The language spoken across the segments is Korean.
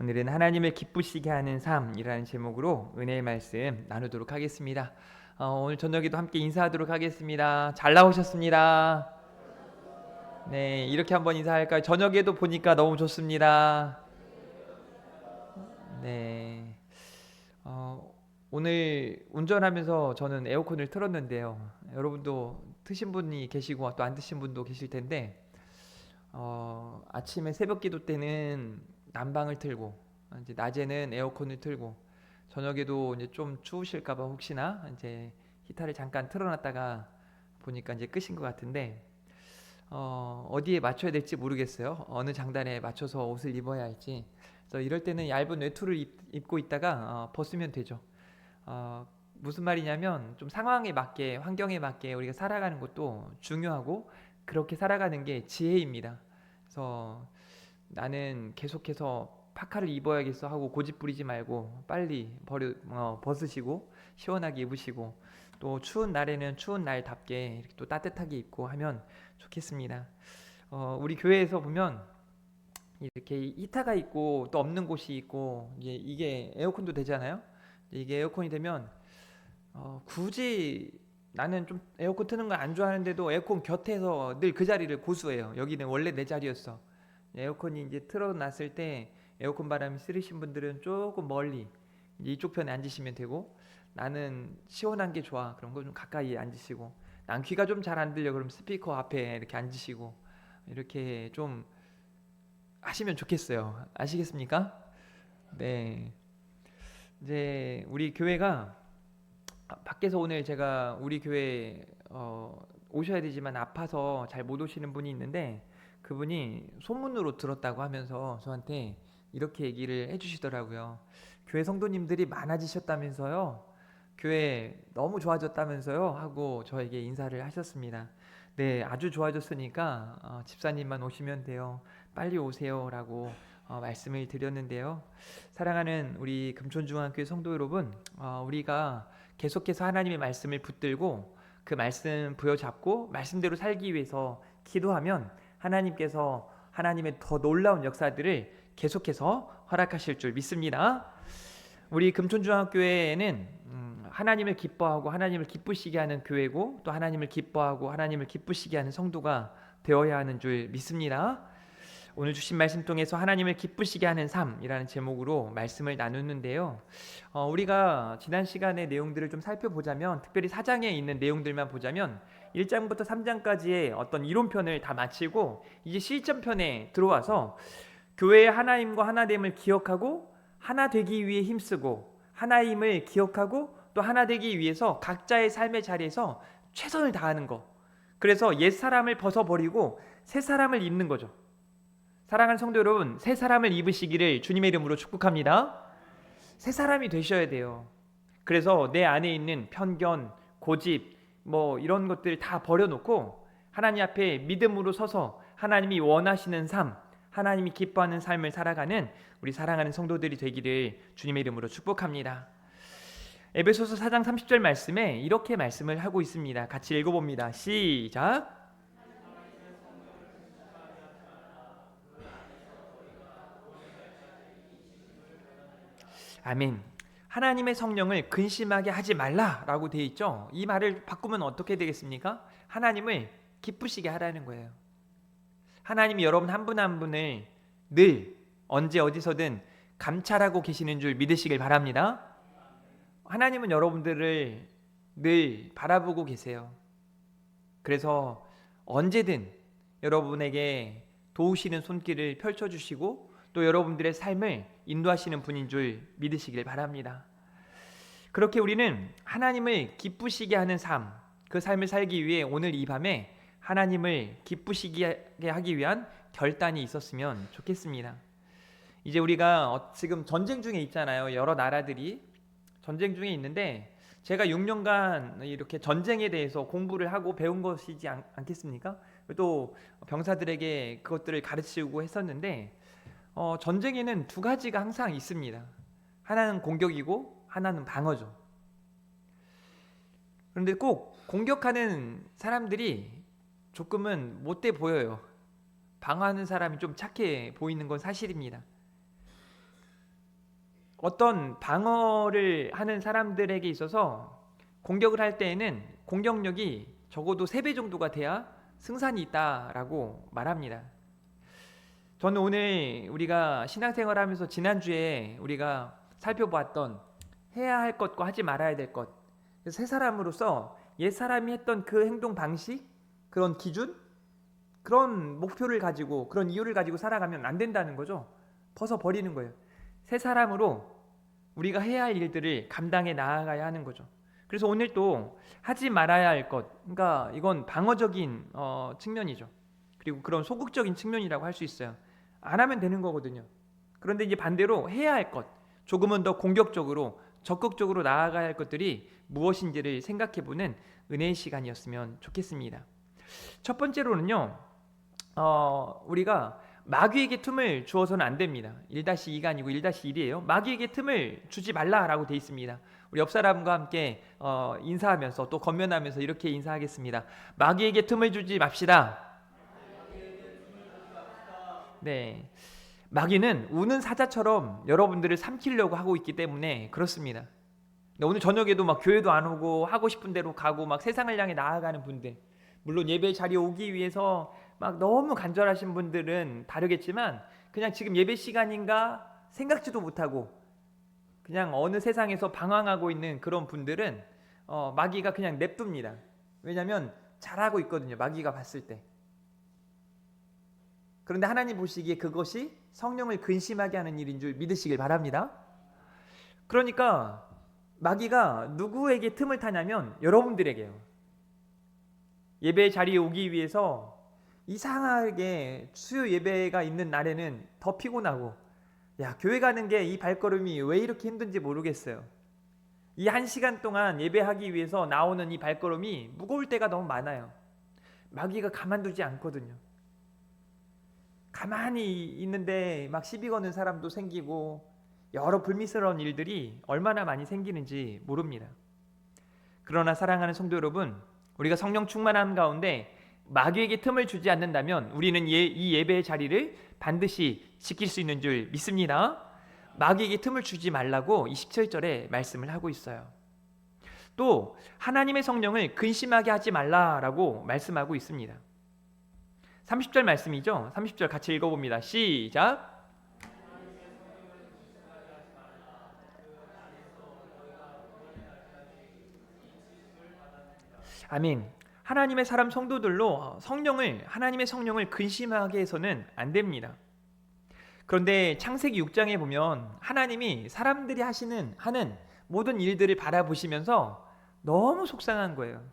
오늘은 하나님을 기쁘시게 하는 삶이라는 제목으로 은혜의 말씀 나누도록 하겠습니다. 오늘 저녁에도 함께 인사하도록 하겠습니다. 잘 나오셨습니다. 네, 이렇게 한번 인사할까요? 저녁에도 보니까 너무 좋습니다. 네, 어, 오늘 운전하면서 저는 에어컨을 틀었는데요. 여러분도 트신 분이 계시고 또 안 트신 분도 계실 텐데 아침에 새벽 기도 때는 난방을 틀고 이제 낮에는 에어컨을 틀고 저녁에도 이제 좀 추우실까봐 혹시나 이제 히터를 잠깐 틀어놨다가 보니까 이제 끄신 것 같은데 어디에 맞춰야 될지 모르겠어요. 어느 장단에 맞춰서 옷을 입어야 할지. 그래서 이럴 때는 얇은 외투를 입고 있다가 벗으면 되죠. 무슨 말이냐면 좀 상황에 맞게 환경에 맞게 우리가 살아가는 것도 중요하고 그렇게 살아가는 게 지혜입니다. 그래서 나는 계속해서 파카를 입어야겠어 하고 고집 부리지 말고 빨리 벗으시고 시원하게 입으시고 또 추운 날에는 추운 날답게 이렇게 또 따뜻하게 입고 하면 좋겠습니다. 우리 교회에서 보면 이렇게 히터가 있고 또 없는 곳이 있고 이게 에어컨도 되잖아요. 이게 에어컨이 되면 굳이 나는 좀 에어컨 트는 걸 안 좋아하는데도 에어컨 곁에서 늘 그 자리를 고수해요. 여기는 원래 내 자리였어. 에어컨이 이제 틀어놨을 때 에어컨 바람이 싫으신 분들은 조금 멀리 이제 이쪽 편에 앉으시면 되고, 나는 시원한 게 좋아 그럼 거 좀 가까이 앉으시고, 난 귀가 좀 잘 안 들려 그럼 스피커 앞에 이렇게 앉으시고 이렇게 좀 하시면 좋겠어요. 아시겠습니까? 네. 이제 우리 교회가 밖에서 오늘 제가 우리 교회 오셔야 되지만 아파서 잘 못 오시는 분이 있는데, 그분이 소문으로 들었다고 하면서 저한테 이렇게 얘기를 해주시더라고요. 교회 성도님들이 많아지셨다면서요. 교회 너무 좋아졌다면서요 하고 저에게 인사를 하셨습니다. 네, 아주 좋아졌으니까 집사님만 오시면 돼요. 빨리 오세요라고 말씀을 드렸는데요. 사랑하는 우리 금촌중앙교회 성도 여러분, 우리가 계속해서 하나님의 말씀을 붙들고 그 말씀 부여잡고 말씀대로 살기 위해서 기도하면 하나님께서 하나님의 더 놀라운 역사들을 계속해서 허락하실 줄 믿습니다. 우리 금촌중앙교회는 하나님을 기뻐하고 하나님을 기쁘시게 하는 교회고, 또 하나님을 기뻐하고 하나님을 기쁘시게 하는 성도가 되어야 하는 줄 믿습니다. 오늘 주신 말씀 통해서 하나님을 기쁘시게 하는 삶이라는 제목으로 말씀을 나누는데요. 우리가 지난 시간의 내용들을 좀 살펴보자면, 특별히 4장에 있는 내용들만 보자면 1장부터 3장까지의 어떤 이론편을 다 마치고 이제 실전편에 들어와서 교회의 하나님과 하나됨을 기억하고 하나 되기 위해 힘쓰고 하나임을 기억하고 또 하나 되기 위해서 각자의 삶의 자리에서 최선을 다하는 것. 그래서 옛 사람을 벗어버리고 새 사람을 입는 거죠. 사랑하는 성도 여러분, 새 사람을 입으시기를 주님의 이름으로 축복합니다. 새 사람이 되셔야 돼요. 그래서 내 안에 있는 편견, 고집, 이런 것들 다 버려놓고 하나님 앞에 믿음으로 서서 하나님이 원하시는 삶, 하나님이 기뻐하는 삶을 살아가는 우리 사랑하는 성도들이 되기를 주님의 이름으로 축복합니다. 에베소서 4장 30절 말씀에 이렇게 말씀을 하고 있습니다. 같이 읽어봅니다. 시작. 아멘. 하나님의 성령을 근심하게 하지 말라라고 되어 있죠. 이 말을 바꾸면 어떻게 되겠습니까? 하나님을 기쁘시게 하라는 거예요. 하나님이 여러분 한 분 한 분을 늘 언제 어디서든 감찰하고 계시는 줄 믿으시길 바랍니다. 하나님은 여러분들을 늘 바라보고 계세요. 그래서 언제든 여러분에게 도우시는 손길을 펼쳐주시고 또 여러분들의 삶을 인도하시는 분인 줄 믿으시길 바랍니다. 그렇게 우리는 하나님을 기쁘시게 하는 삶, 그 삶을 살기 위해 오늘 이 밤에 하나님을 기쁘시게 하기 위한 결단이 있었으면 좋겠습니다. 이제 우리가 지금 전쟁 중에 있잖아요. 여러 나라들이 전쟁 중에 있는데, 제가 6년간 이렇게 전쟁에 대해서 공부를 하고 배운 것이지 않겠습니까? 또 병사들에게 그것들을 가르치고 했었는데, 전쟁에는 두 가지가 항상 있습니다. 하나는 공격이고 하나는 방어죠. 그런데 꼭 공격하는 사람들이 조금은 못돼 보여요. 방어하는 사람이 좀 착해 보이는 건 사실입니다. 어떤 방어를 하는 사람들에게 있어서 공격을 할 때에는 공격력이 적어도 3배 정도가 돼야 승산이 있다라고 말합니다. 저는 오늘 우리가 신앙생활하면서 지난주에 우리가 살펴보았던 해야 할 것과 하지 말아야 될 것, 새 사람으로서 옛 사람이 했던 그 행동 방식, 그런 기준, 그런 목표를 가지고 그런 이유를 가지고 살아가면 안 된다는 거죠. 벗어버리는 거예요. 새 사람으로 우리가 해야 할 일들을 감당해 나아가야 하는 거죠. 그래서 오늘 또 하지 말아야 할 것, 그러니까 이건 방어적인 측면이죠. 그리고 그런 소극적인 측면이라고 할 수 있어요. 안 하면 되는 거거든요. 그런데 이제 반대로 해야 할 것, 조금은 더 공격적으로 적극적으로 나아가야 할 것들이 무엇인지를 생각해보는 은혜의 시간이었으면 좋겠습니다. 첫 번째로는요, 우리가 마귀에게 틈을 주어서는 안 됩니다. 1-2가 아니고 1-1이에요. 마귀에게 틈을 주지 말라라고 돼 있습니다. 우리 옆 사람과 함께 인사하면서 또 건면하면서 이렇게 인사하겠습니다. 마귀에게 틈을 주지 맙시다. 네, 마귀는 우는 사자처럼 여러분들을 삼키려고 하고 있기 때문에 그렇습니다. 오늘 저녁에도 막 교회도 안 오고 하고 싶은 대로 가고 막 세상을 향해 나아가는 분들, 물론 예배 자리에 오기 위해서 막 너무 간절하신 분들은 다르겠지만 그냥 지금 예배 시간인가 생각지도 못하고 그냥 어느 세상에서 방황하고 있는 그런 분들은 마귀가 그냥 냅둡니다. 왜냐하면 잘하고 있거든요. 마귀가 봤을 때. 그런데 하나님 보시기에 그것이 성령을 근심하게 하는 일인 줄 믿으시길 바랍니다. 그러니까 마귀가 누구에게 틈을 타냐면 여러분들에게요. 예배 자리에 오기 위해서 이상하게 수요 예배가 있는 날에는 더 피곤하고, 야, 교회 가는 게 이 발걸음이 왜 이렇게 힘든지 모르겠어요. 이 1시간 동안 예배하기 위해서 나오는 이 발걸음이 무거울 때가 너무 많아요. 마귀가 가만두지 않거든요. 가만히 있는데 막 시비 거는 사람도 생기고 여러 불미스러운 일들이 얼마나 많이 생기는지 모릅니다. 그러나 사랑하는 성도 여러분, 우리가 성령 충만한 가운데 마귀에게 틈을 주지 않는다면 우리는 이 예배의 자리를 반드시 지킬 수 있는 줄 믿습니다. 마귀에게 틈을 주지 말라고 27절에 말씀을 하고 있어요. 또 하나님의 성령을 근심하게 하지 말라라고 말씀하고 있습니다. 30절 말씀이죠. 30절 같이 읽어봅니다. 시작. 아멘. 하나님의 사람 성도들로 하나님의 성령을 근심하게 해서는 안 됩니다. 그런데 창세기 6장에 보면 하나님이 사람들이 하는 모든 일들을 바라보시면서 너무 속상한 거예요.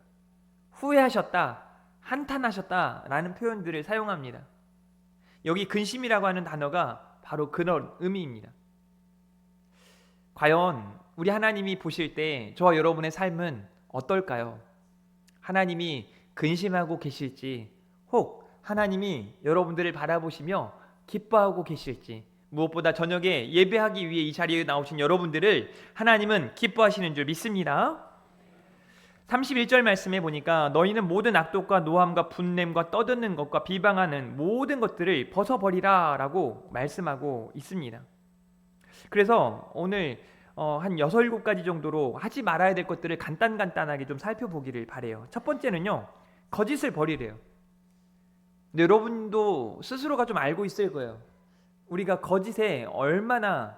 후회하셨다, 한탄하셨다라는 표현들을 사용합니다. 여기 근심이라고 하는 단어가 바로 그런 의미입니다. 과연 우리 하나님이 보실 때 저와 여러분의 삶은 어떨까요? 하나님이 근심하고 계실지, 혹 하나님이 여러분들을 바라보시며 기뻐하고 계실지, 무엇보다 저녁에 예배하기 위해 이 자리에 나오신 여러분들을 하나님은 기뻐하시는 줄 믿습니다. 31절 말씀에 보니까 너희는 모든 악독과 노함과 분냄과 떠드는 것과 비방하는 모든 것들을 벗어버리라 라고 말씀하고 있습니다. 그래서 오늘 한 6, 7가지 정도로 하지 말아야 될 것들을 간단하게 좀 살펴보기를 바래요. 첫 번째는요, 거짓을 버리래요. 근데 여러분도 스스로가 좀 알고 있을 거예요. 우리가 거짓에 얼마나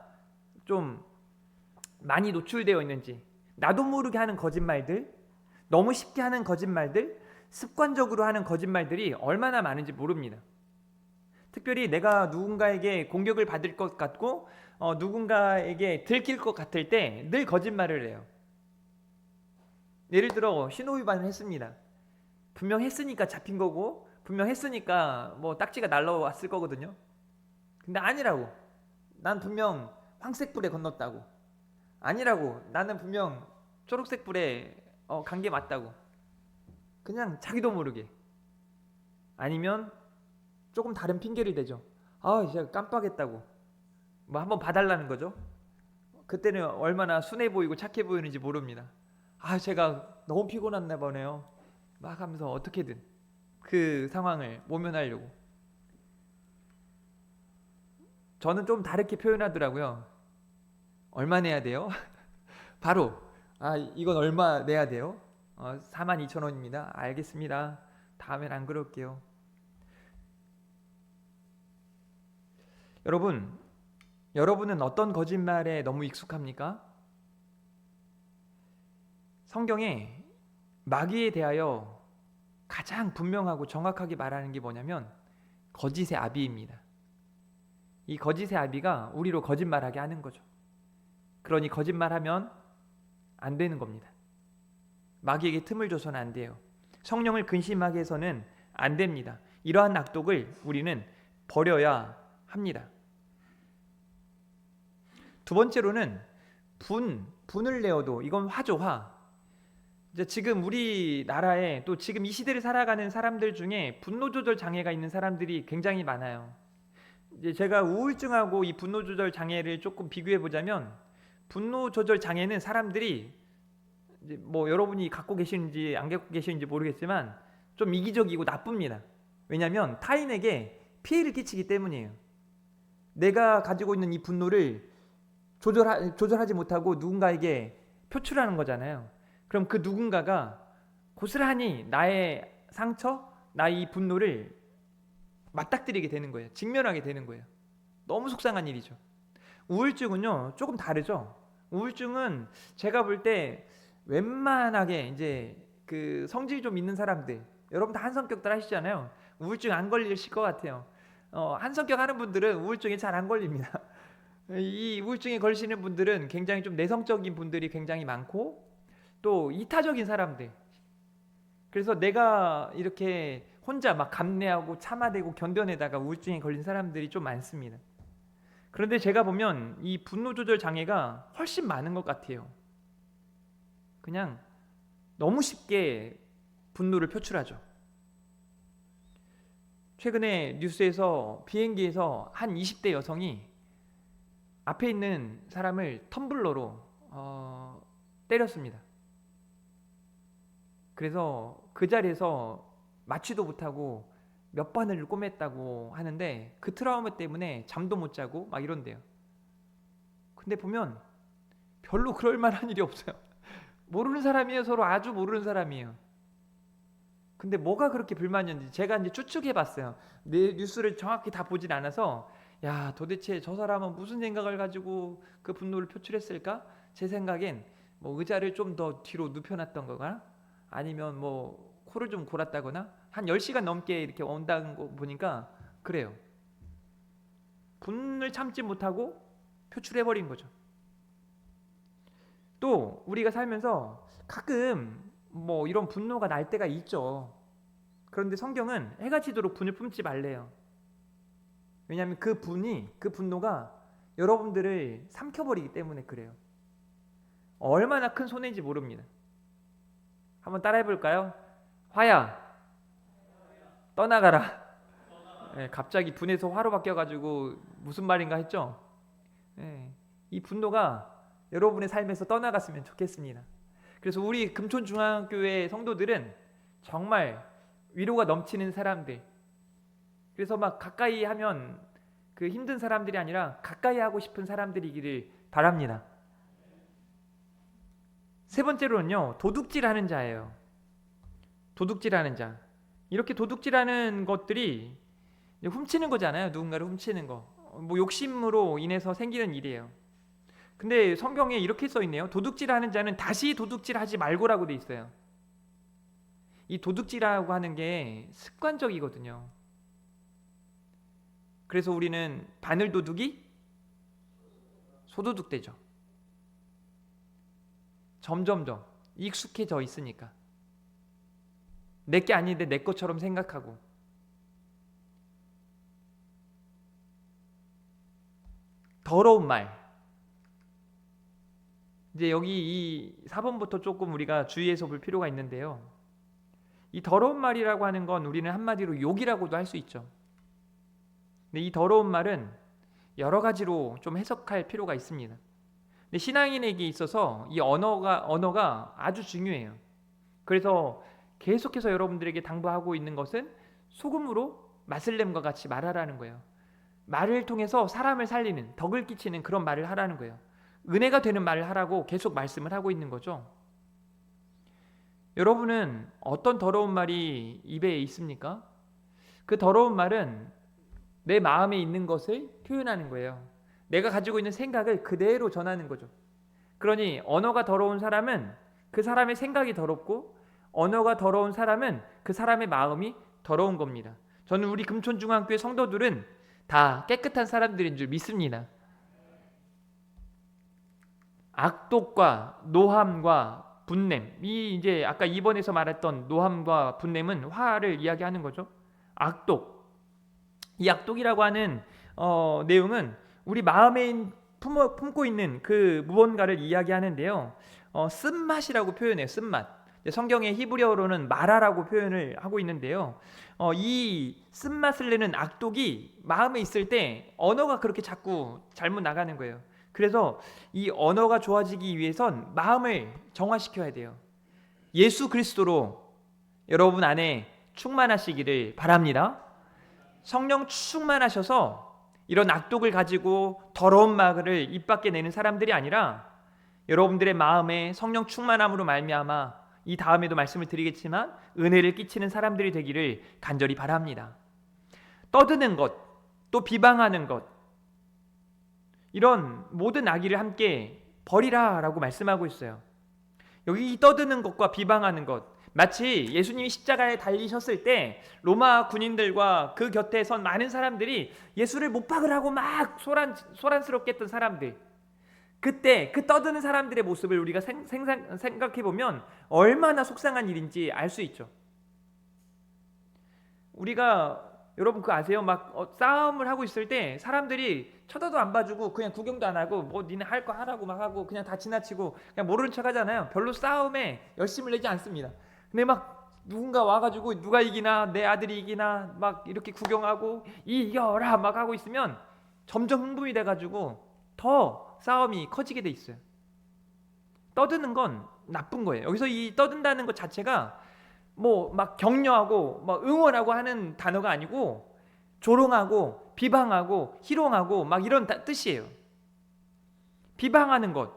좀 많이 노출되어 있는지. 나도 모르게 하는 거짓말들, 너무 쉽게 하는 거짓말들, 습관적으로 하는 거짓말들이 얼마나 많은지 모릅니다. 특별히 내가 누군가에게 공격을 받을 것 같고 누군가에게 들킬 것 같을 때 늘 거짓말을 해요. 예를 들어 신호위반을 했습니다. 분명 했으니까 잡힌 거고 분명 했으니까 뭐 딱지가 날라왔을 거거든요. 근데 아니라고. 난 분명 황색 불에 건넜다고. 아니라고. 나는 분명 초록색 불에 간 게 맞다고. 그냥 자기도 모르게. 아니면 조금 다른 핑계를 대죠. 제가 깜빡했다고. 뭐 한번 봐달라는 거죠. 그때는 얼마나 순해 보이고 착해 보이는지 모릅니다. 제가 너무 피곤했나 보네요. 막 하면서 어떻게든 그 상황을 모면하려고. 저는 좀 다르게 표현하더라고요. 얼마 내야 돼요? 바로 이건 얼마 내야 돼요? 42,000원입니다. 알겠습니다. 다음엔 안 그럴게요. 여러분은 어떤 거짓말에 너무 익숙합니까? 성경에 마귀에 대하여 가장 분명하고 정확하게 말하는 게 뭐냐면 거짓의 아비입니다. 이 거짓의 아비가 우리로 거짓말하게 하는 거죠. 그러니 거짓말하면 안 되는 겁니다. 마귀에게 틈을 줘서는 안 돼요. 성령을 근심하게 해서는 안 됩니다. 이러한 악독을 우리는 버려야 합니다. 두 번째로는 분을 내어도 이건 화죠, 화. 이제 지금 우리나라에 또 지금 이 시대를 살아가는 사람들 중에 분노 조절 장애가 있는 사람들이 굉장히 많아요. 이제 제가 우울증하고 이 분노 조절 장애를 조금 비교해 보자면 분노 조절 장애는 사람들이 이제 뭐 여러분이 갖고 계시는지 안 갖고 계시는지 모르겠지만 좀 이기적이고 나쁩니다. 왜냐하면 타인에게 피해를 끼치기 때문이에요. 내가 가지고 있는 이 분노를 조절하지 못하고 누군가에게 표출하는 거잖아요. 그럼 그 누군가가 고스란히 나의 상처, 나의 분노를 맞닥뜨리게 되는 거예요. 직면하게 되는 거예요. 너무 속상한 일이죠. 우울증은요, 조금 다르죠. 우울증은 제가 볼 때 웬만하게 이제 그 성질 좀 있는 사람들, 여러분 다 한 성격들 하시잖아요. 우울증 안 걸리실 것 같아요. 한 성격 하는 분들은 우울증에 잘 안 걸립니다. 이 우울증에 걸리시는 분들은 굉장히 좀 내성적인 분들이 굉장히 많고 또 이타적인 사람들. 그래서 내가 이렇게 혼자 막 감내하고 참아대고 견뎌내다가 우울증에 걸린 사람들이 좀 많습니다. 그런데 제가 보면 이 분노 조절 장애가 훨씬 많은 것 같아요. 그냥 너무 쉽게 분노를 표출하죠. 최근에 뉴스에서 비행기에서 한 20대 여성이 앞에 있는 사람을 텀블러로 때렸습니다. 그래서 그 자리에서 맞지도 못하고 몇 번을 꼬맸다고 하는데 그 트라우마 때문에 잠도 못 자고 막 이런대요. 근데 보면 별로 그럴 만한 일이 없어요. 모르는 사람이에요. 서로 아주 모르는 사람이에요. 근데 뭐가 그렇게 불만이었는지 제가 이제 추측해 봤어요. 내 뉴스를 정확히 다 보진 않아서 야, 도대체 저 사람은 무슨 생각을 가지고 그 분노를 표출했을까? 제 생각엔 뭐 의자를 좀 더 뒤로 눕혀놨던 거거나 아니면 뭐 코를 좀 골았다거나 한 10시간 넘게 이렇게 온다는 거 보니까 그래요. 분을 참지 못하고 표출해버린 거죠. 또 우리가 살면서 가끔 뭐 이런 분노가 날 때가 있죠. 그런데 성경은 해가 지도록 분을 품지 말래요. 왜냐하면 그 분노가 여러분들을 삼켜버리기 때문에 그래요. 얼마나 큰 손해인지 모릅니다. 한번 따라해볼까요? 화야, 떠나가라. 네, 갑자기 분에서 화로 바뀌어가지고 무슨 말인가 했죠? 네, 이 분노가 여러분의 삶에서 떠나갔으면 좋겠습니다. 그래서 우리 금촌중앙교회 성도들은 정말 위로가 넘치는 사람들, 그래서 막 가까이 하면 그 힘든 사람들이 아니라 가까이 하고 싶은 사람들이기를 바랍니다. 세 번째로는요, 도둑질하는 자예요. 도둑질하는 자. 이렇게 도둑질하는 것들이 훔치는 거잖아요. 누군가를 훔치는 거. 뭐 욕심으로 인해서 생기는 일이에요. 근데 성경에 이렇게 써 있네요. 도둑질하는 자는 다시 도둑질하지 말고라고 돼 있어요. 이 도둑질하고 하는 게 습관적이거든요. 그래서 우리는 바늘 도둑이 소도둑 되죠. 점점점 익숙해져 있으니까. 내게 아닌데 내 것처럼 생각하고. 더러운 말. 이제 여기 이 4번부터 조금 우리가 주의해서 볼 필요가 있는데요. 이 더러운 말이라고 하는 건 우리는 한마디로 욕이라고도 할 수 있죠. 근데 이 더러운 말은 여러 가지로 좀 해석할 필요가 있습니다. 근데 신앙인에게 있어서 이 언어가 아주 중요해요. 그래서 계속해서 여러분들에게 당부하고 있는 것은 소금으로 맛을냄과 같이 말하라는 거예요. 말을 통해서 사람을 살리는, 덕을 끼치는 그런 말을 하라는 거예요. 은혜가 되는 말을 하라고 계속 말씀을 하고 있는 거죠. 여러분은 어떤 더러운 말이 입에 있습니까? 그 더러운 말은 내 마음에 있는 것을 표현하는 거예요. 내가 가지고 있는 생각을 그대로 전하는 거죠. 그러니 언어가 더러운 사람은 그 사람의 생각이 더럽고, 언어가 더러운 사람은 그 사람의 마음이 더러운 겁니다. 저는 우리 금촌중앙교회 성도들은 다 깨끗한 사람들인 줄 믿습니다. 악독과 노함과 분냄, 이 이제 아까 2번에서 말했던 노함과 분냄은 화를 이야기하는 거죠. 악독, 이 악독이라고 하는 내용은 우리 마음에 품고 있는 그 무언가를 이야기하는데요. 쓴맛이라고 표현해요. 쓴맛. 성경의 히브리어로는 마라라고 표현을 하고 있는데요. 이 쓴맛을 내는 악독이 마음에 있을 때 언어가 그렇게 자꾸 잘못 나가는 거예요. 그래서 이 언어가 좋아지기 위해선 마음을 정화시켜야 돼요. 예수 그리스도로 여러분 안에 충만하시기를 바랍니다. 성령 충만하셔서 이런 악독을 가지고 더러운 말을 입 밖에 내는 사람들이 아니라 여러분들의 마음에 성령 충만함으로 말미암아, 이 다음에도 말씀을 드리겠지만 은혜를 끼치는 사람들이 되기를 간절히 바랍니다. 떠드는 것, 또 비방하는 것, 이런 모든 악의를 함께 버리라 라고 말씀하고 있어요. 여기 이 떠드는 것과 비방하는 것, 마치 예수님이 십자가에 달리셨을 때 로마 군인들과 그 곁에 선 많은 사람들이 예수를 못 박으라고 막 소란스럽게 했던 사람들, 그때 그 떠드는 사람들의 모습을 우리가 생각해보면 얼마나 속상한 일인지 알 수 있죠. 우리가 여러분 그거 아세요? 막 싸움을 하고 있을 때 사람들이 쳐다도 안 봐주고 그냥 구경도 안 하고 뭐 니네 할 거 하라고 막 하고 그냥 다 지나치고 그냥 모르는 척 하잖아요. 별로 싸움에 열심을 내지 않습니다. 근데 막 누군가 와가지고 누가 이기나, 내 아들이 이기나 막 이렇게 구경하고 이겨라 막 하고 있으면 점점 흥분이 돼가지고 더 싸움이 커지게 돼 있어요. 떠드는 건 나쁜 거예요. 여기서 이 떠든다는 것 자체가 뭐 막 격려하고 막 응원하고 하는 단어가 아니고 조롱하고 비방하고 희롱하고 막 이런 뜻이에요. 비방하는 것,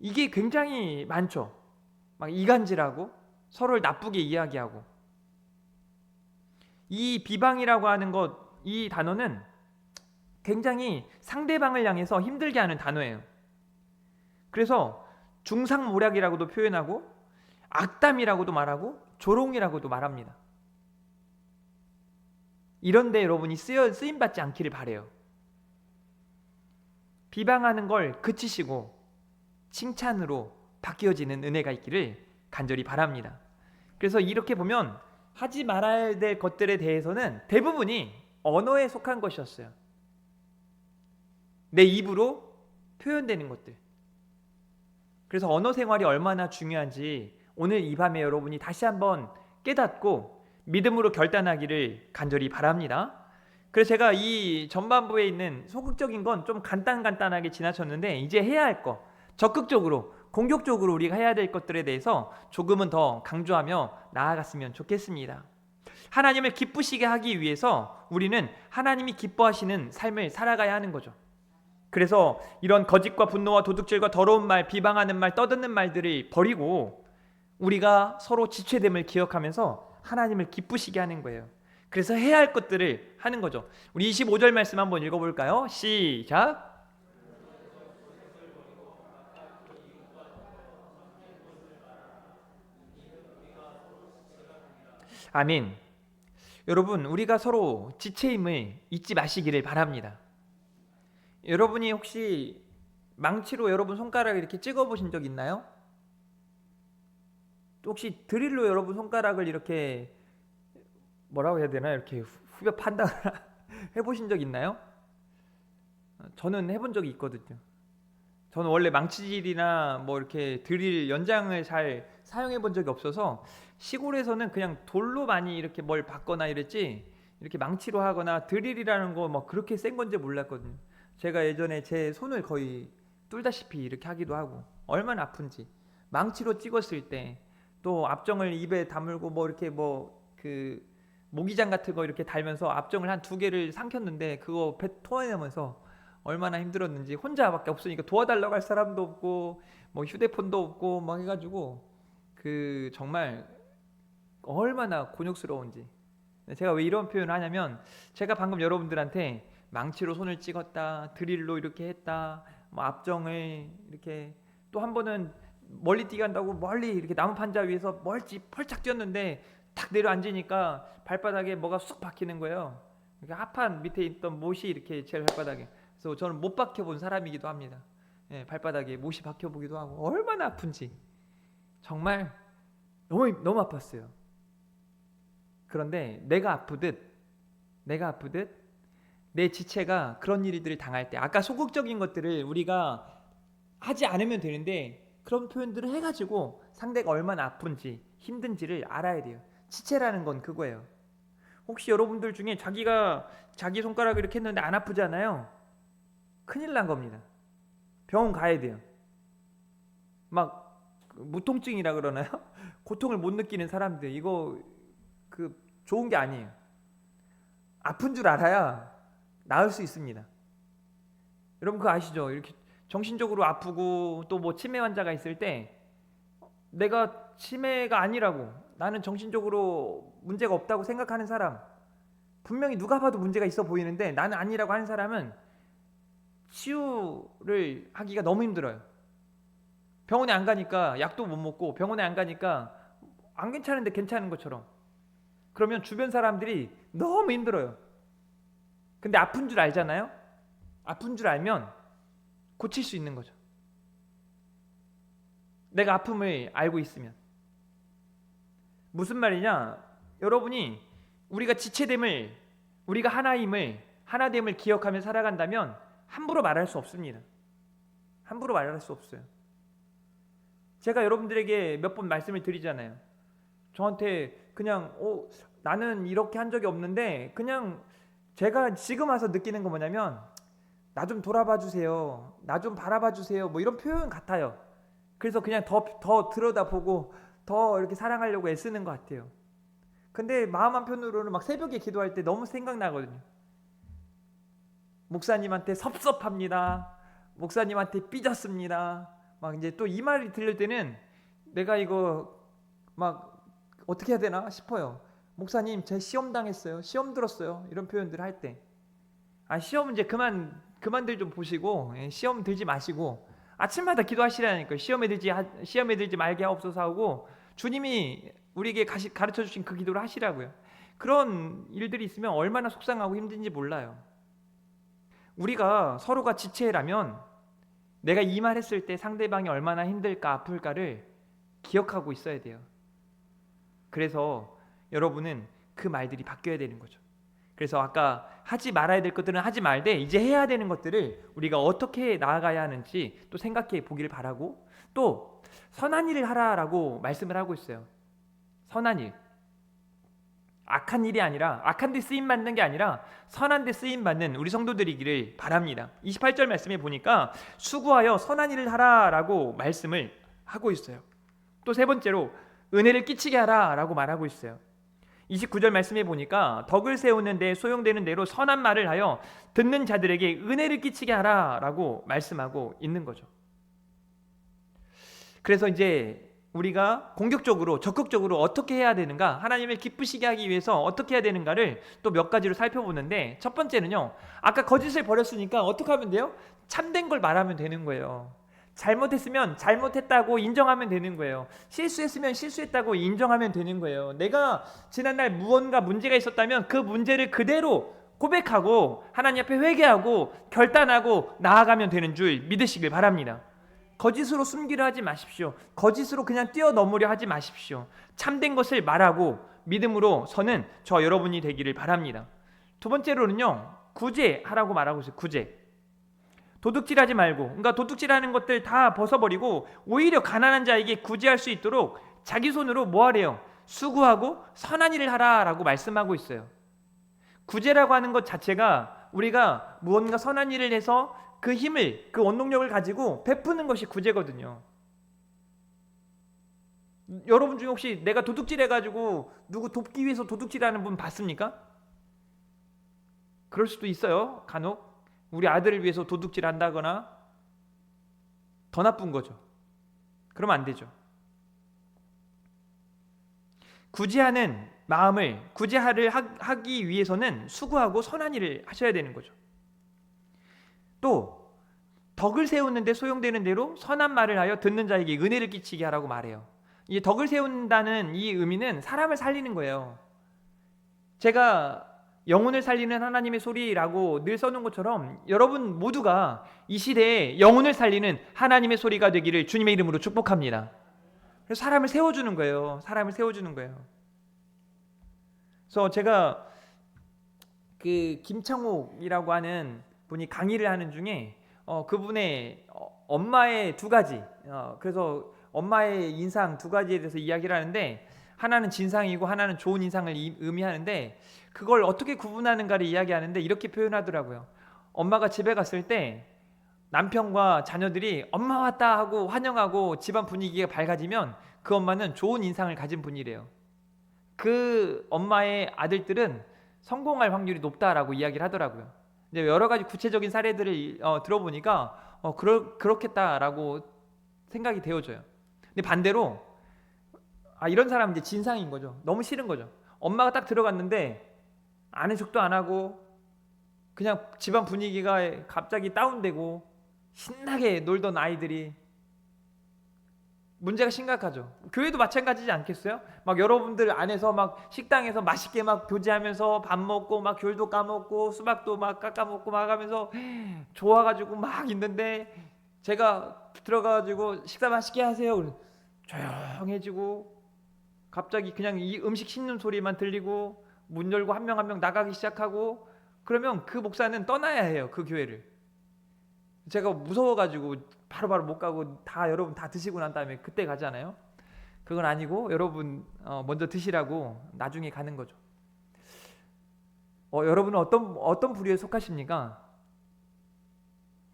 이게 굉장히 많죠. 막 이간질하고 서로를 나쁘게 이야기하고. 이 비방이라고 하는 것, 이 단어는 굉장히 상대방을 향해서 힘들게 하는 단어예요. 그래서 중상모략이라고도 표현하고 악담이라고도 말하고 조롱이라고도 말합니다. 이런데 여러분이 쓰임받지 않기를 바라요. 비방하는 걸 그치시고 칭찬으로 바뀌어지는 은혜가 있기를 간절히 바랍니다. 그래서 이렇게 보면 하지 말아야 될 것들에 대해서는 대부분이 언어에 속한 것이었어요. 내 입으로 표현되는 것들. 그래서 언어 생활이 얼마나 중요한지 오늘 이 밤에 여러분이 다시 한번 깨닫고 믿음으로 결단하기를 간절히 바랍니다. 그래서 제가 이 전반부에 있는 소극적인 건 좀 간단하게 지나쳤는데, 이제 해야 할 거, 적극적으로 공격적으로 우리가 해야 될 것들에 대해서 조금은 더 강조하며 나아갔으면 좋겠습니다. 하나님을 기쁘시게 하기 위해서 우리는 하나님이 기뻐하시는 삶을 살아가야 하는 거죠. 그래서 이런 거짓과 분노와 도둑질과 더러운 말, 비방하는 말, 떠드는 말들을 버리고 우리가 서로 지체됨을 기억하면서 하나님을 기쁘시게 하는 거예요. 그래서 해야 할 것들을 하는 거죠. 우리 25절 말씀 한번 읽어볼까요? 시작. 아멘. 여러분, 우리가 서로 지체임을 잊지 마시기를 바랍니다. 여러분이 혹시 망치로 여러분 손가락을 이렇게 찍어 보신 적 있나요? 혹시 드릴로 여러분 손가락을 이렇게 뭐라고 해야 되나, 이렇게 후벼 판다 해보신 적 있나요? 저는 해본 적이 있거든요. 저는 원래 망치질이나 뭐 이렇게 드릴 연장을 잘 사용해 본 적이 없어서 시골에서는 그냥 돌로 많이 이렇게 뭘 받거나 이랬지, 이렇게 망치로 하거나 드릴이라는 거 뭐 그렇게 센 건지 몰랐거든요. 제가 예전에 제 손을 거의 뚫다시피 이렇게 하기도 하고, 얼마나 아픈지. 망치로 찍었을 때 또 압정을 입에 다물고 뭐 이렇게 뭐 그 모기장 같은 거 이렇게 달면서 압정을 한 2개를 삼켰는데 그거 배 토해내면서 얼마나 힘들었는지. 혼자밖에 없으니까 도와달라고 할 사람도 없고 뭐 휴대폰도 없고 막 해가지고 그 정말 얼마나 곤욕스러운지. 제가 왜 이런 표현을 하냐면 제가 방금 여러분들한테 망치로 손을 찍었다, 드릴로 이렇게 했다, 뭐 압정을 이렇게, 또 한 번은 멀리 뛰게 한다고 멀리 이렇게 나무 판자 위에서 멀찍이 펄쩍 뛰었는데 탁 내려앉으니까 발바닥에 뭐가 쑥 박히는 거예요. 이렇게 하판 밑에 있던 못이 이렇게 제 발바닥에. 그래서 저는 못 박혀본 사람이기도 합니다. 예, 발바닥에 못이 박혀보기도 하고 얼마나 아픈지 정말 너무 아팠어요. 그런데 내가 아프듯 내 지체가 그런 일들을 당할 때, 아까 소극적인 것들을 우리가 하지 않으면 되는데 그런 표현들을 해가지고 상대가 얼마나 아픈지 힘든지를 알아야 돼요. 지체라는 건 그거예요. 혹시 여러분들 중에 자기가 자기 손가락을 이렇게 했는데 안 아프잖아요. 큰일 난 겁니다. 병원 가야 돼요. 막 무통증이라 그러나요? 고통을 못 느끼는 사람들, 이거 좋은 게 아니에요. 아픈 줄 알아야 나을 수 있습니다. 여러분 그거 아시죠? 이렇게 정신적으로 아프고 또 뭐 치매 환자가 있을 때 내가 치매가 아니라고, 나는 정신적으로 문제가 없다고 생각하는 사람, 분명히 누가 봐도 문제가 있어 보이는데 나는 아니라고 하는 사람은 치유를 하기가 너무 힘들어요. 병원에 안 가니까 약도 못 먹고, 병원에 안 가니까 안 괜찮은데 괜찮은 것처럼, 그러면 주변 사람들이 너무 힘들어요. 근데 아픈 줄 알잖아요. 아픈 줄 알면 고칠 수 있는 거죠. 내가 아픔을 알고 있으면. 무슨 말이냐? 여러분이 우리가 지체됨을, 우리가 하나됨을 기억하며 살아간다면 함부로 말할 수 없습니다. 함부로 말할 수 없어요. 제가 여러분들에게 몇 번 말씀을 드리잖아요. 저한테 그냥 나는 이렇게 한 적이 없는데, 그냥 제가 지금 와서 느끼는 건 뭐냐면, 나 좀 돌아봐 주세요, 나 좀 바라봐 주세요, 뭐 이런 표현 같아요. 그래서 그냥 더 들여다보고 더 이렇게 사랑하려고 애쓰는 것 같아요. 근데 마음 한편으로는 막 새벽에 기도할 때 너무 생각나거든요. 목사님한테 섭섭합니다, 목사님한테 삐졌습니다, 막 이제 또 이 말이 들릴 때는 내가 이거 막 어떻게 해야 되나 싶어요. 목사님 제 시험 당했어요, 시험 들었어요, 이런 표현들을 할 때, 시험 이제 그만들 좀 보시고, 시험 들지 마시고 아침마다 기도하시라니까요. 시험에 들지 말게 하옵소서 하고 주님이 우리에게 가르쳐 주신 그 기도를 하시라고요. 그런 일들이 있으면 얼마나 속상하고 힘든지 몰라요. 우리가 서로가 지체라면 내가 이 말 했을 때 상대방이 얼마나 힘들까 아플까를 기억하고 있어야 돼요. 그래서 여러분은 그 말들이 바뀌어야 되는 거죠. 그래서 아까 하지 말아야 될 것들은 하지 말되 이제 해야 되는 것들을 우리가 어떻게 나아가야 하는지 또 생각해 보기를 바라고, 또 선한 일을 하라라고 말씀을 하고 있어요. 선한 일, 악한 일이 아니라, 악한 데 쓰임 받는 게 아니라 선한 데 쓰임 받는 우리 성도들이기를 바랍니다. 28절 말씀에 보니까 수고하여 선한 일을 하라라고 말씀을 하고 있어요. 또 세 번째로 은혜를 끼치게 하라라고 말하고 있어요. 29절 말씀에 보니까 덕을 세우는 데 소용되는 대로 선한 말을 하여 듣는 자들에게 은혜를 끼치게 하라라고 말씀하고 있는 거죠. 그래서 이제 우리가 공격적으로, 적극적으로 어떻게 해야 되는가, 하나님을 기쁘시게 하기 위해서 어떻게 해야 되는가를 또 몇 가지로 살펴보는데, 첫 번째는요, 아까 거짓을 버렸으니까 어떻게 하면 돼요? 참된 걸 말하면 되는 거예요. 잘못했으면 잘못했다고 인정하면 되는 거예요. 실수했으면 실수했다고 인정하면 되는 거예요. 내가 지난날 무언가 문제가 있었다면 그 문제를 그대로 고백하고 하나님 앞에 회개하고 결단하고 나아가면 되는 줄 믿으시길 바랍니다. 거짓으로 숨기려 하지 마십시오. 거짓으로 그냥 뛰어넘으려 하지 마십시오. 참된 것을 말하고 믿음으로 서는 저 여러분이 되기를 바랍니다. 두 번째로는요, 구제하라고 말하고 있어요. 구제. 도둑질하지 말고, 그러니까 도둑질하는 것들 다 벗어버리고 오히려 가난한 자에게 구제할 수 있도록 자기 손으로 뭐 하래요? 수고하고 선한 일을 하라라고 말씀하고 있어요. 구제라고 하는 것 자체가 우리가 무언가 선한 일을 해서 그 힘을, 그 원동력을 가지고 베푸는 것이 구제거든요. 여러분 중에 혹시 내가 도둑질해가지고 누구 돕기 위해서 도둑질하는 분 봤습니까? 그럴 수도 있어요, 간혹. 우리 아들을 위해서 도둑질 한다거나 더 나쁜 거죠. 그러면 안 되죠. 구제하는 마음을 구제를 하기 위해서는 수고하고 선한 일을 하셔야 되는 거죠. 또 덕을 세우는데 소용되는 대로 선한 말을 하여 듣는 자에게 은혜를 끼치게 하라고 말해요. 이 덕을 세운다는 이 의미는 사람을 살리는 거예요. 제가 영혼을 살리는 하나님의 소리라고 늘 써놓은 것처럼 여러분 모두가 이 시대에 영혼을 살리는 하나님의 소리가 되기를 주님의 이름으로 축복합니다. 그래서 사람을 세워주는 거예요. 사람을 세워주는 거예요. 그래서 제가 그 김창옥이라고 하는 분이 강의를 하는 중에 그분의 엄마의 두 가지, 그래서 엄마의 인상 두 가지에 대해서 이야기를 하는데, 하나는 진상이고 하나는 좋은 인상을 의미하는데, 그걸 어떻게 구분하는가를 이야기하는데 이렇게 표현하더라고요. 엄마가 집에 갔을 때 남편과 자녀들이 엄마 왔다 하고 환영하고 집안 분위기가 밝아지면 그 엄마는 좋은 인상을 가진 분이래요. 그 엄마의 아들들은 성공할 확률이 높다라고 이야기를 하더라고요. 이제 여러 가지 구체적인 사례들을 들어보니까 그렇겠다라고 생각이 되어져요. 근데 반대로 이런 사람은 이제 진상인 거죠. 너무 싫은 거죠. 엄마가 딱 들어갔는데 아는 척도 안 하고 그냥 집안 분위기가 갑자기 다운되고 신나게 놀던 아이들이 문제가 심각하죠. 교회도 마찬가지지 않겠어요? 막 여러분들 안에서 막 식당에서 맛있게 막 교제하면서 밥 먹고 막 귤도 까먹고 수박도 막 깎아먹고 막 하면서 좋아가지고 막 있는데, 제가 들어가가지고 식사 맛있게 하세요. 조용해지고 갑자기 그냥 이 음식 씹는 소리만 들리고 문 열고 한 명 한 명 나가기 시작하고, 그러면 그 목사는 떠나야 해요. 그 교회를. 제가 무서워가지고 바로바로 못 가고 여러분 다 드시고 난 다음에 그때 가잖아요. 그건 아니고 여러분 먼저 드시라고 나중에 가는 거죠. 여러분은 어떤 부류에 속하십니까?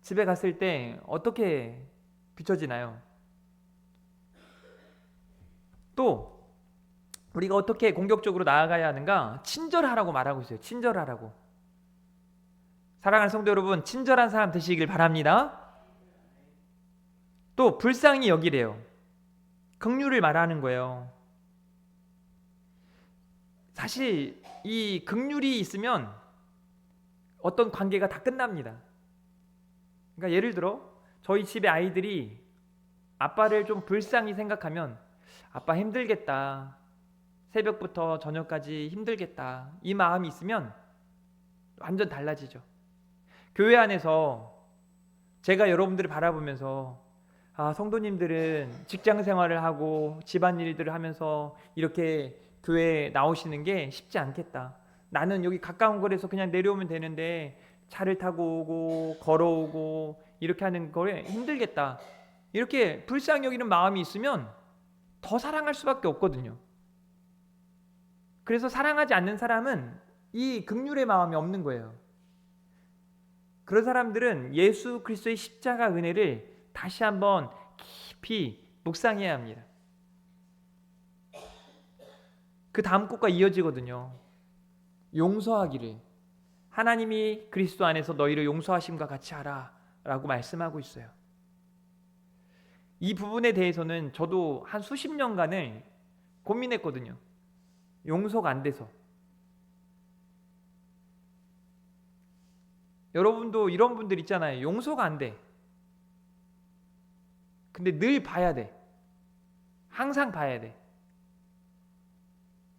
집에 갔을 때 어떻게 비춰지나요? 또 우리가 어떻게 공격적으로 나아가야 하는가? 친절하라고 말하고 있어요. 친절하라고. 사랑하는 성도 여러분, 친절한 사람 되시길 바랍니다. 또 불쌍히 여기래요. 긍휼을 말하는 거예요. 사실 이 긍휼이 있으면 어떤 관계가 다 끝납니다. 그러니까 예를 들어 저희 집에 아이들이 아빠를 좀 불쌍히 생각하면 아빠 힘들겠다, 새벽부터 저녁까지 힘들겠다, 이 마음이 있으면 완전 달라지죠. 교회 안에서 제가 여러분들을 바라보면서 성도님들은 직장 생활을 하고 집안일들을 하면서 이렇게 교회에 나오시는 게 쉽지 않겠다. 나는 여기 가까운 거리에서 그냥 내려오면 되는데 차를 타고 오고 걸어오고 이렇게 하는 거에 힘들겠다. 이렇게 불쌍히 여기는 마음이 있으면 더 사랑할 수밖에 없거든요. 그래서 사랑하지 않는 사람은 이 긍휼의 마음이 없는 거예요. 그런 사람들은 예수 그리스도의 십자가 은혜를 다시 한번 깊이 묵상해야 합니다. 그 다음 곡과 이어지거든요. 용서하기를 하나님이 그리스도 안에서 너희를 용서하심과 같이 하라 라고 말씀하고 있어요. 이 부분에 대해서는 저도 한 수십 년간을 고민했거든요. 용서가 안 돼서. 여러분도 이런 분들 있잖아요. 용서가 안 돼. 근데 늘 봐야 돼. 항상 봐야 돼.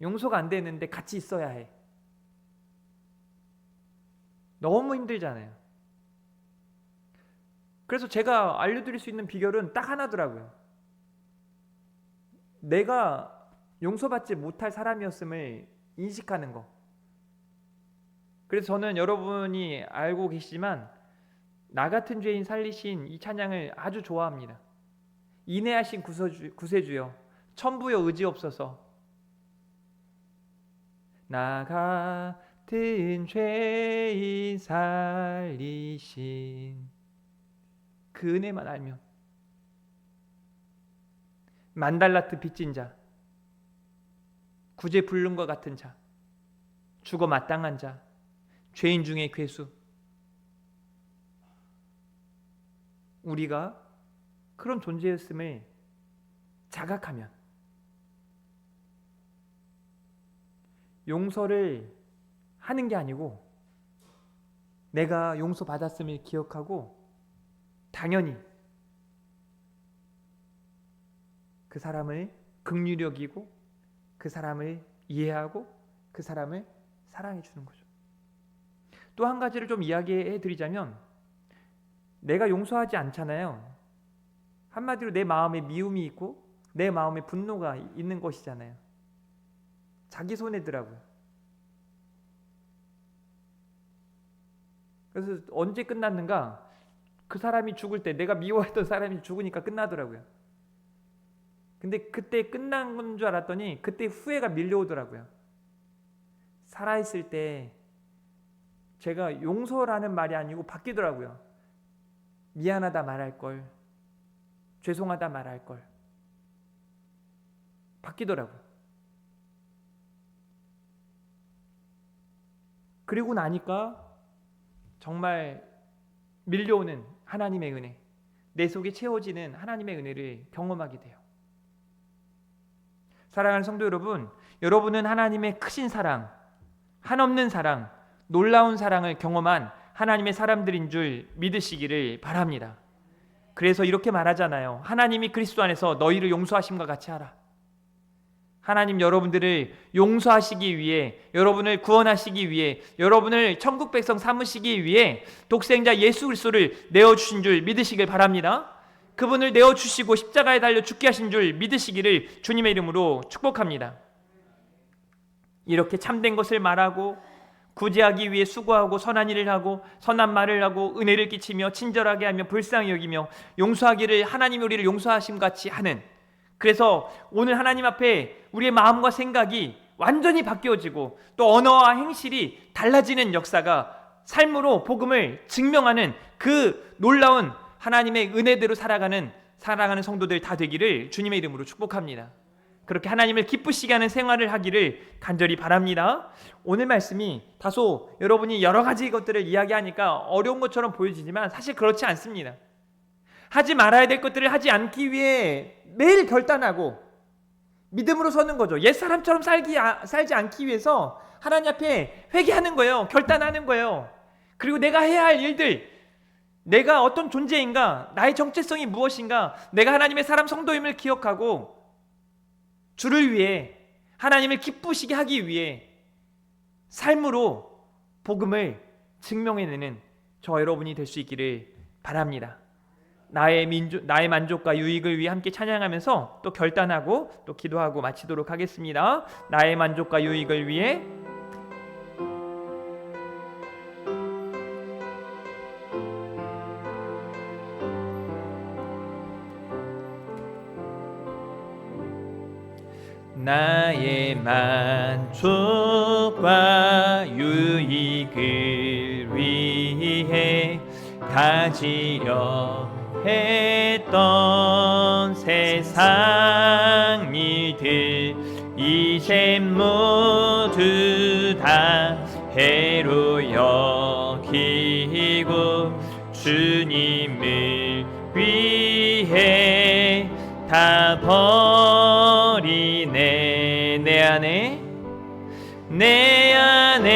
용서가 안 되는데 같이 있어야 해. 너무 힘들잖아요. 그래서 제가 알려드릴 수 있는 비결은 딱 하나더라고요. 내가 용서받지 못할 사람이었음을 인식하는 거. 그래서 저는 여러분이 알고 계시지만 나 같은 죄인 살리신 이 찬양을 아주 좋아합니다. 인내하신 구세주여 천부여 의지없소서. 나 같은 죄인 살리신 그 은혜만 알면, 만달라트 빚진 자, 구제 불능과 같은 자, 죽어 마땅한 자, 죄인 중에 괴수, 우리가 그런 존재였음을 자각하면, 용서를 하는 게 아니고 내가 용서받았음을 기억하고 당연히 그 사람을 긍휼히 여기고 그 사람을 이해하고 그 사람을 사랑해 주는 거죠. 또 한 가지를 좀 이야기해 드리자면, 내가 용서하지 않잖아요. 한마디로 내 마음에 미움이 있고 내 마음에 분노가 있는 것이잖아요. 자기 손해더라고요. 그래서 언제 끝났는가? 그 사람이 죽을 때, 내가 미워했던 사람이 죽으니까 끝나더라고요. 근데 그때 끝난 건 줄 알았더니 그때 후회가 밀려오더라고요. 살아있을 때 제가 용서라는 말이 아니고 바뀌더라고요. 미안하다 말할 걸, 죄송하다 말할 걸. 바뀌더라고요. 그리고 나니까 정말 밀려오는 하나님의 은혜, 내 속에 채워지는 하나님의 은혜를 경험하게 돼요. 사랑하는 성도 여러분, 여러분은 하나님의 크신 사랑, 한없는 사랑, 놀라운 사랑을 경험한 하나님의 사람들인 줄 믿으시기를 바랍니다. 그래서 이렇게 말하잖아요. 하나님이 그리스도 안에서 너희를 용서하심과 같이 하라. 하나님 여러분들을 용서하시기 위해, 여러분을 구원하시기 위해, 여러분을 천국 백성 삼으시기 위해 독생자 예수 그리스도를 내어주신 줄 믿으시길 바랍니다. 그분을 내어주시고 십자가에 달려 죽게 하신 줄 믿으시기를 주님의 이름으로 축복합니다. 이렇게 참된 것을 말하고 구제하기 위해 수고하고 선한 일을 하고 선한 말을 하고 은혜를 끼치며 친절하게 하며 불쌍히 여기며 용서하기를 하나님이 우리를 용서하심 같이 하는, 그래서 오늘 하나님 앞에 우리의 마음과 생각이 완전히 바뀌어지고 또 언어와 행실이 달라지는 역사가 삶으로 복음을 증명하는 그 놀라운 하나님의 은혜대로 살아가는 사랑하는 성도들 다 되기를 주님의 이름으로 축복합니다. 그렇게 하나님을 기쁘시게 하는 생활을 하기를 간절히 바랍니다. 오늘 말씀이 다소 여러분이 여러 가지 것들을 이야기하니까 어려운 것처럼 보여지지만 사실 그렇지 않습니다. 하지 말아야 될 것들을 하지 않기 위해 매일 결단하고 믿음으로 서는 거죠. 옛사람처럼 살지 않기 위해서 하나님 앞에 회개하는 거예요. 결단하는 거예요. 그리고 내가 해야 할 일들, 내가 어떤 존재인가, 나의 정체성이 무엇인가, 내가 하나님의 사람 성도임을 기억하고 주를 위해, 하나님을 기쁘시게 하기 위해 삶으로 복음을 증명해내는 저 여러분이 될 수 있기를 바랍니다. 나의 만족과 유익을 위해 함께 찬양하면서 또 결단하고 또 기도하고 마치도록 하겠습니다. 나의 만족과 유익을 위해 나의 만족과 유익을 위해 가지려 했던 세상 일들 이제 모두 다 해로 여기고 주님을 위해 다 버리네. 내 안에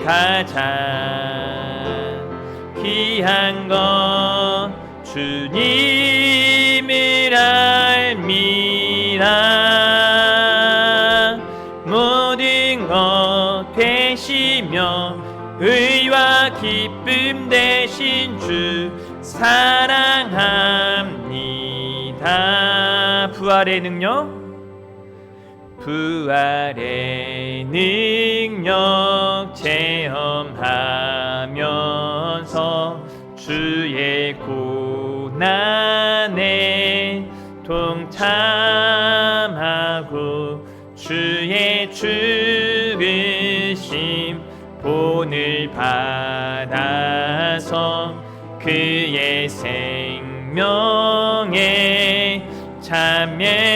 가장 귀한 건 주님을 알미라. 모든 것 되시며 의와 기쁨 되신 주 사랑합니다. 부활의 능력 체험하면서 주의 고난에 동참하고 주의 죽으심 본을 받아서 그의 생명에 참여하네.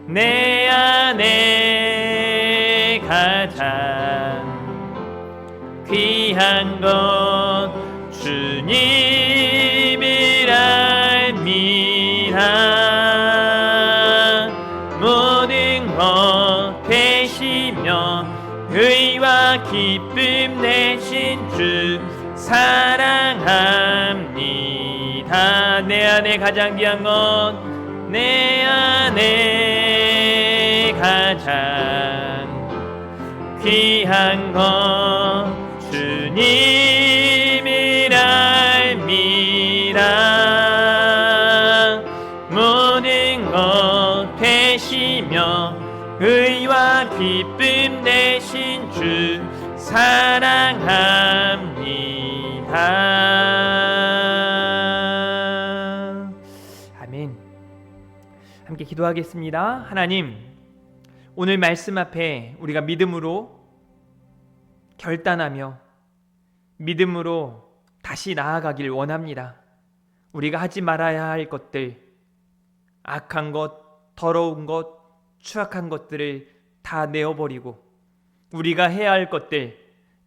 내 안에 가장 귀한 귀한 것 주님을 알미라. 모든 것 되시며 의와 기쁨 내신 주 사랑합니다. 내 안에 가장 귀한 것, 내 안에 가장 귀한 것 주님을 알미라. 모든 것 되시며 의와 기쁨 되신 주 사랑합니다. 아멘. 함께 기도하겠습니다. 하나님, 오늘 말씀 앞에 우리가 믿음으로 결단하며 믿음으로 다시 나아가길 원합니다. 우리가 하지 말아야 할 것들, 악한 것, 더러운 것, 추악한 것들을 다 내어버리고 우리가 해야 할 것들,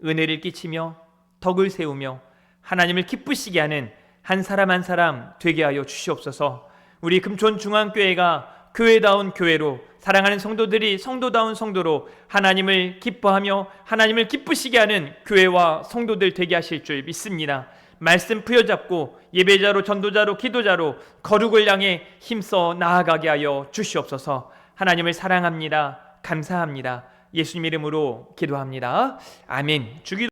은혜를 끼치며 덕을 세우며 하나님을 기쁘시게 하는 한 사람 한 사람 되게 하여 주시옵소서. 우리 금촌중앙교회가 교회다운 교회로, 사랑하는 성도들이 성도다운 성도로 하나님을 기뻐하며 하나님을 기쁘시게 하는 교회와 성도들 되게 하실 줄 믿습니다. 말씀 부여잡고 예배자로, 전도자로, 기도자로 거룩을 향해 힘써 나아가게 하여 주시옵소서. 하나님을 사랑합니다. 감사합니다. 예수님 이름으로 기도합니다. 아멘. 주기도